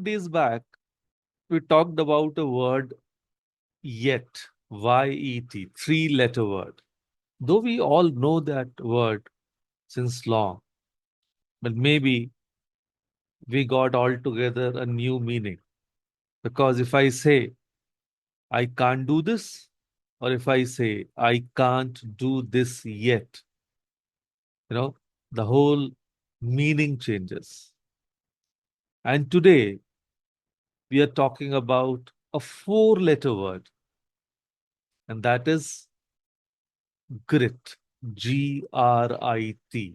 of days back, we talked about a word yet, Y-E-T, three-letter word. Though we all know that word since long, but maybe we got altogether a new meaning. Because if I say, I can't do this, or if I say, I can't do this yet, you know, the whole meaning changes. And today, we are talking about a four-letter word, and that is grit. Grit.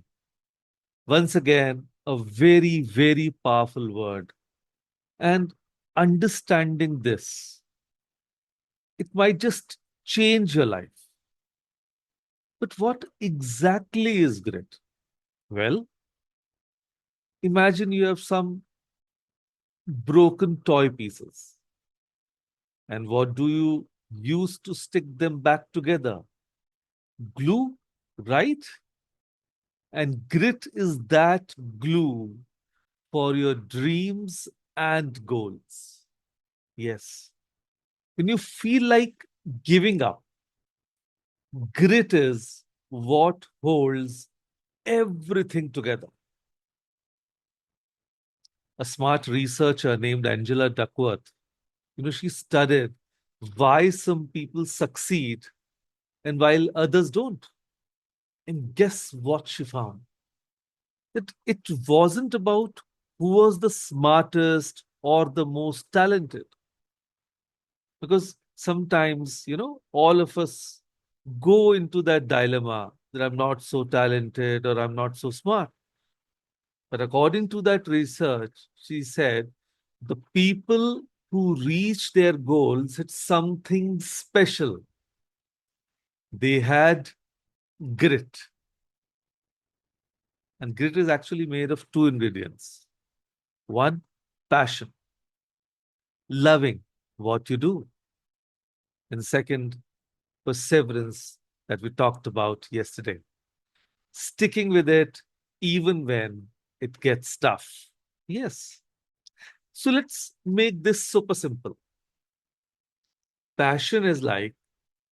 Once again, a very, very powerful word. And understanding this, it might just change your life. But what exactly is grit? Well, imagine you have some broken toy pieces. And what do you use to stick them back together? Glue, right? And grit is that glue for your dreams and goals. Yes. When you feel like giving up, grit is what holds everything together. A smart researcher named Angela Duckworth, she studied why some people succeed and while others don't. And guess what she found? That it wasn't about who was the smartest or the most talented. Because sometimes, all of us go into that dilemma that I'm not so talented or I'm not so smart. But according to that research, she said the people who reach their goals had something special. They had grit. And grit is actually made of two ingredients. One, passion, loving what you do. And second, perseverance that we talked about yesterday. Sticking with it even when it gets tough. Yes. So let's make this super simple. Passion is like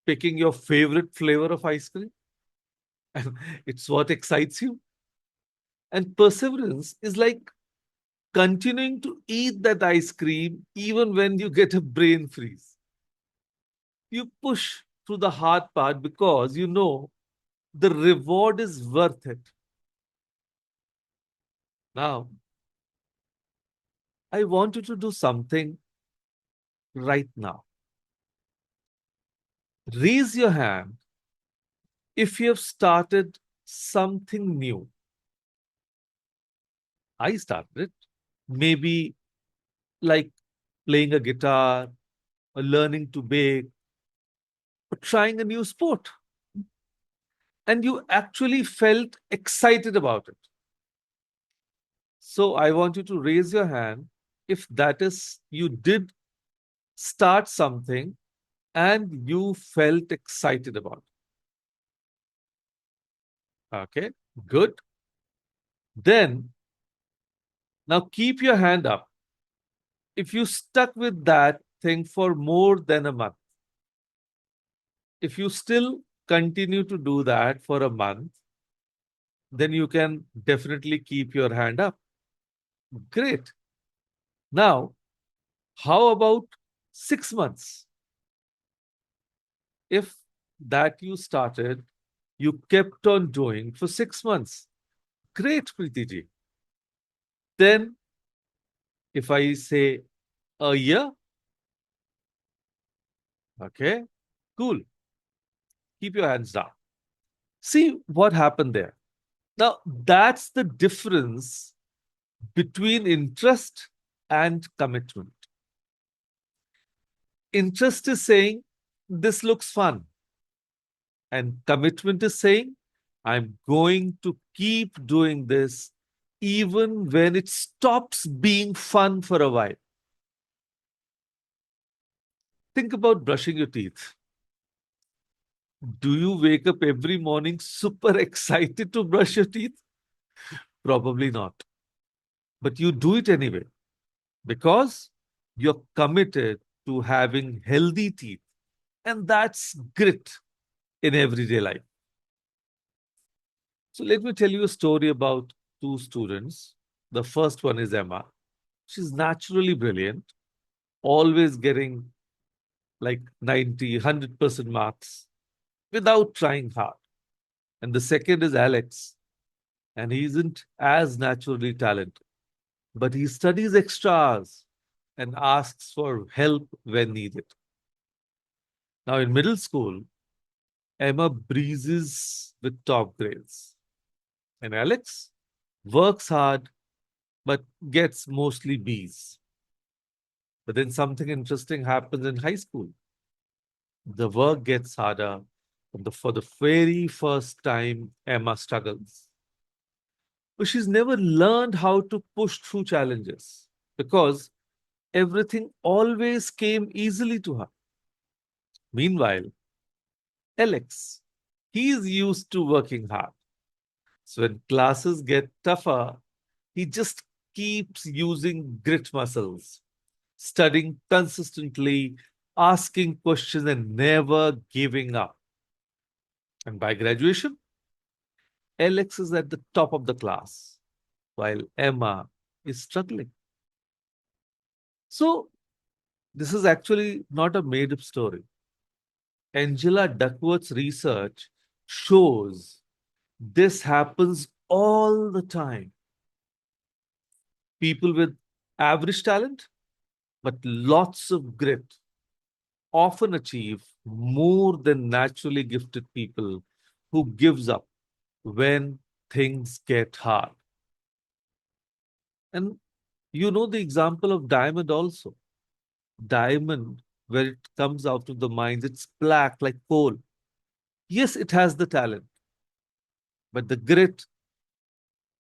picking your favorite flavor of ice cream, and it's what excites you. And perseverance is like continuing to eat that ice cream even when you get a brain freeze. You push through the hard part because you know the reward is worth it. Now, I want you to do something right now. Raise your hand if you have started something new. I started it. Maybe like playing a guitar or learning to bake or trying a new sport. And you actually felt excited about it. So I want you to raise your hand if that is you did start something and you felt excited about it. Okay, good. Then now keep your hand up. If you stuck with that thing for more than a month, if you still continue to do that for a month, then you can definitely keep your hand up. Great. Now, how about 6 months? If that you started, you kept on doing for 6 months. Great, Preeti ji. Then, if I say a year, okay, cool. Keep your hands down. See what happened there. Now, that's the difference between interest and commitment. Interest is saying, this looks fun. And commitment is saying, I'm going to keep doing this even when it stops being fun for a while. Think about brushing your teeth. Do you wake up every morning super excited to brush your teeth? Probably not. But you do it anyway. because you're committed to having healthy teeth. And that's grit in everyday life. So let me tell you a story about two students. The first one is Emma. She's naturally brilliant, always getting like 90, 100% marks without trying hard. And the second is Alex, and he isn't as naturally talented, but he studies extra hours and asks for help when needed. Now, in middle school, Emma breezes with top grades, and Alex works hard but gets mostly B's. But then something interesting happens in high school. The work gets harder, and for the very first time, Emma struggles. But she's never learned how to push through challenges because everything always came easily to her. Meanwhile, Alex, he's used to working hard. So when classes get tougher, he just keeps using grit muscles, studying consistently, asking questions, and never giving up. And by graduation, Alex is at the top of the class, while Emma is struggling. So, this is actually not a made up story. Angela Duckworth's research shows this happens all the time. People with average talent, but lots of grit, often achieve more than naturally gifted people who gives up when things get hard. And you know the example of diamond also. Diamond, where it comes out of the mines, it's black like coal. Yes, it has the talent, but the grit,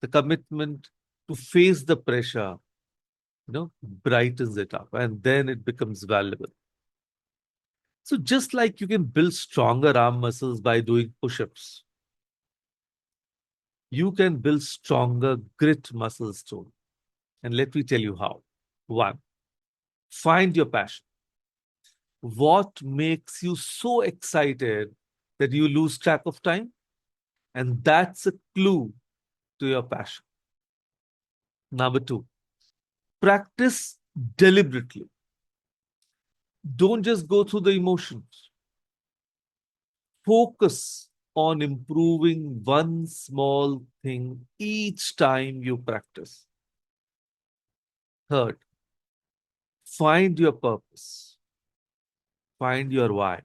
the commitment to face the pressure, brightens it up and then it becomes valuable. So just like you can build stronger arm muscles by doing push-ups, you can build stronger grit muscles too. And let me tell you how. One, find your passion. What makes you so excited that you lose track of time? And that's a clue to your passion. Number two, practice deliberately. Don't just go through the emotions. Focus on improving one small thing each time you practice. Third, find your purpose, find your why.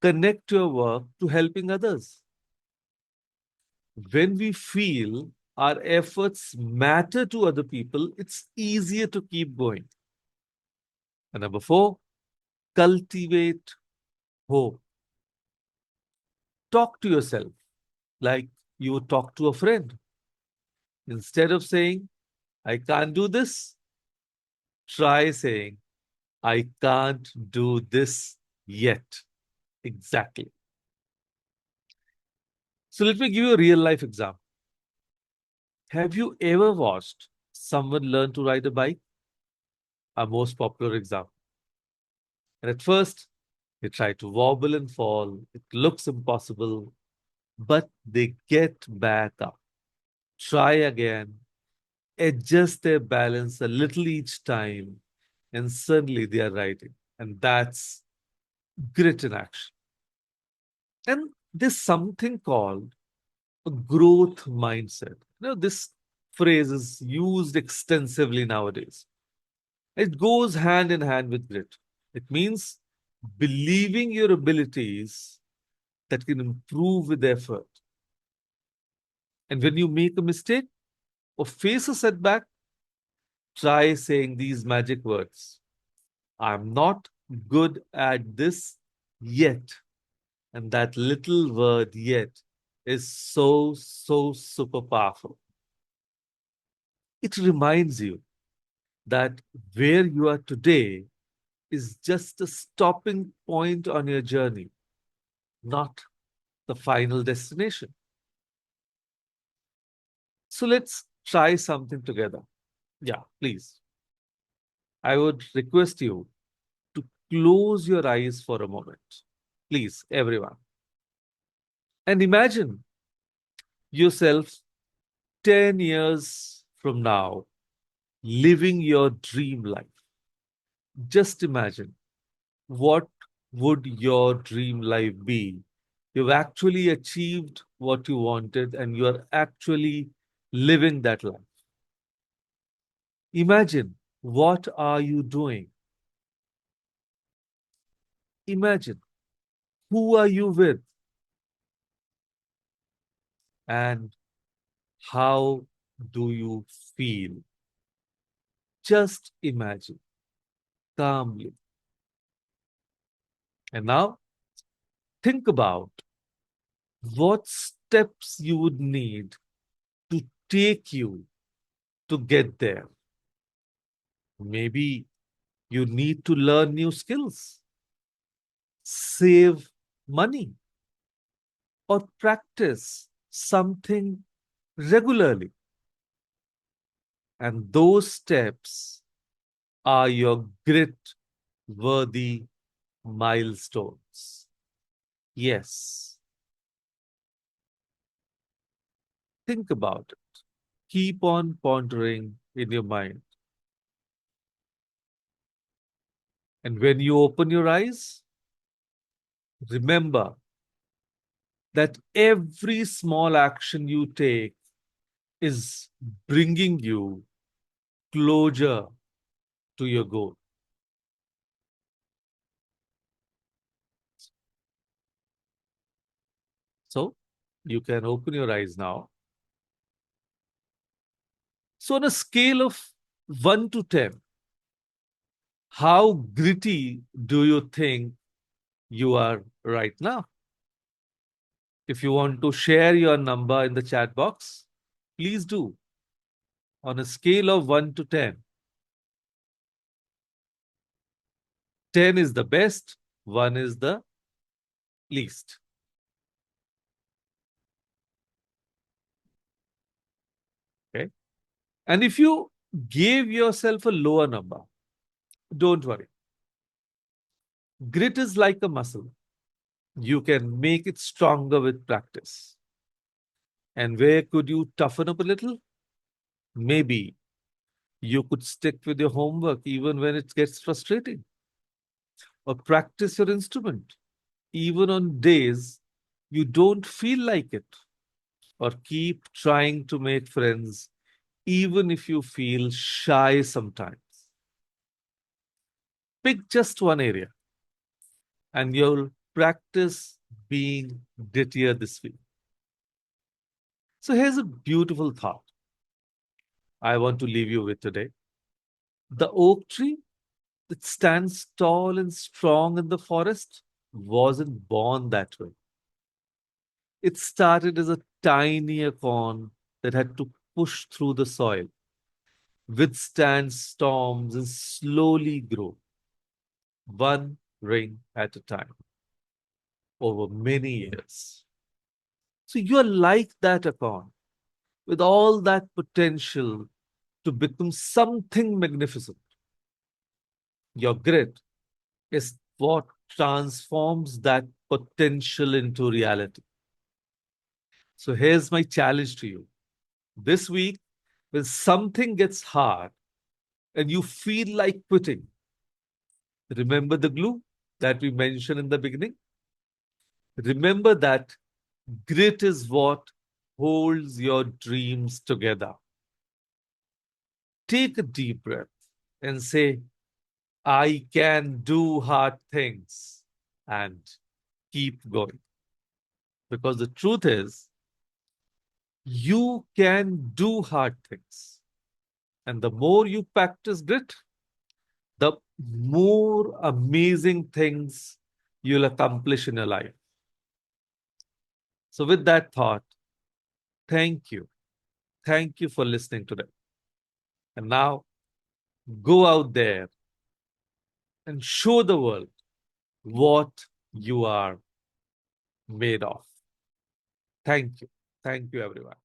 Connect your work to helping others. When we feel our efforts matter to other people, it's easier to keep going. And number four, cultivate hope. Talk to yourself like you would talk to a friend. Instead of saying, I can't do this, try saying, I can't do this yet. Exactly. So let me give you a real life example. Have you ever watched someone learn to ride a bike? Our most popular example. And at first, they try to wobble and fall. It looks impossible, but they get back up, try again, adjust their balance a little each time, and suddenly they are riding. And that's grit in action. And there's something called a growth mindset. This phrase is used extensively nowadays. It goes hand in hand with grit. It means believing your abilities that can improve with effort. And when you make a mistake or face a setback, try saying these magic words. I'm not good at this yet. And that little word yet is so, so super powerful. It reminds you that where you are today is just a stopping point on your journey, not the final destination. So let's try something together. Yeah, please. I would request you to close your eyes for a moment. Please, everyone. And imagine yourself 10 years from now living your dream life. Just imagine what would your dream life be? You've actually achieved what you wanted and you are actually living that life. Imagine what are you doing? Imagine who are you with and how do you feel? Just imagine calmly. And now think about what steps you would need to take you to get there. Maybe you need to learn new skills, save money, or practice something regularly. And those steps are your grit worthy milestones. Yes, think about it. Keep on pondering in your mind. And when you open your eyes, remember that every small action you take is bringing you closer to your goal. So you can open your eyes now. So, on a scale of 1 to 10, how gritty do you think you are right now? If you want to share your number in the chat box, please do. On a scale of 1 to 10, 10 is the best, 1 is the least. Okay. And if you gave yourself a lower number, don't worry. Grit is like a muscle. You can make it stronger with practice. And where could you toughen up a little? Maybe you could stick with your homework even when it gets frustrating, or practice your instrument even on days you don't feel like it, or keep trying to make friends even if you feel shy sometimes. Pick just one area and you'll practice being grittier this week. So here's a beautiful thought I want to leave you with today. The oak tree that stands tall and strong in the forest wasn't born that way. It started as a tiny acorn that had to push through the soil, withstand storms, and slowly grow, one ring at a time, over many years. So you're like that acorn, with all that potential to become something magnificent. Your grit is what transforms that potential into reality. So here's my challenge to you. This week, when something gets hard and you feel like quitting, remember the glue that we mentioned in the beginning? Remember that grit is what holds your dreams together. Take a deep breath and say, I can do hard things, and keep going. Because the truth is, you can do hard things. And the more you practice grit, the more amazing things you'll accomplish in your life. So, with that thought, thank you. Thank you for listening today. And now go out there and show the world what you are made of. Thank you. Thank you, everyone.